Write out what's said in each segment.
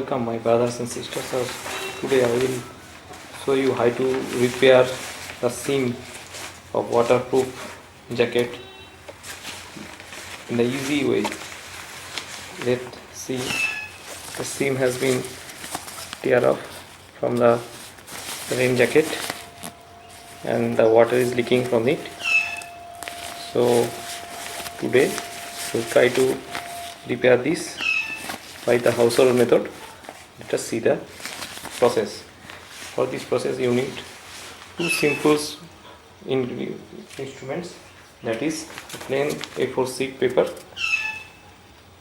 Welcome my brothers and sisters. Today I will show you how to repair the seam of waterproof jacket in the easy way. Let's see, the seam has been tear off from the rain jacket and the water is leaking from it. So today we'll try to repair this by the household method. Let us see the process. For this process you need two simple instruments, that is a plain A4 sheet paper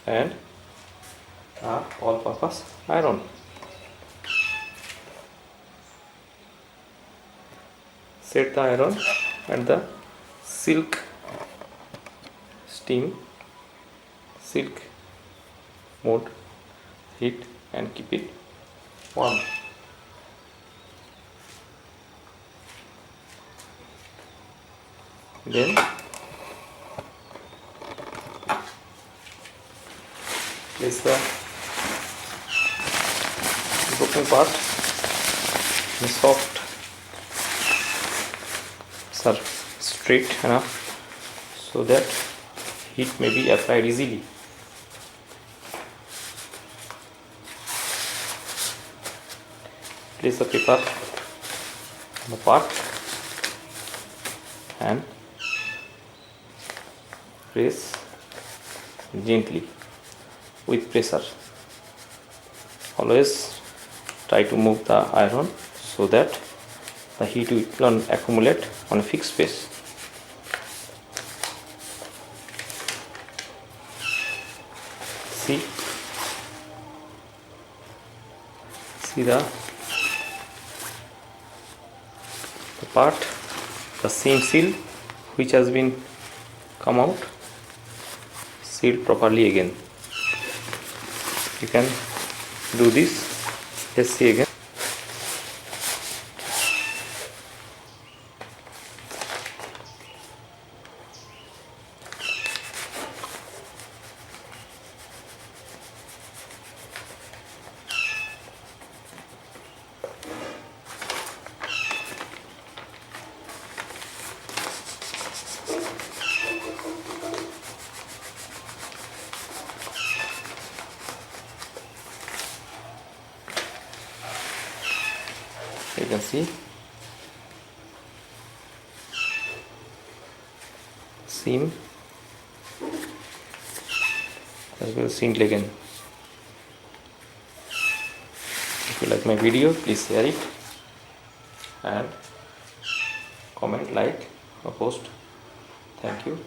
and a all-purpose iron. Set the iron at the silk mode heat and keep it warm. Then place the broken part in soft straight enough so that heat may be applied easily. Place the paper on the part and press gently with pressure. Always try to move the iron so that the heat will not accumulate on a fixed space. See the part, the seam seal which has been come out, sealed properly again. You can do this. Let's see again. You can see seam as well seamed again. If you like my video, please share it and comment, like or post. Thank you.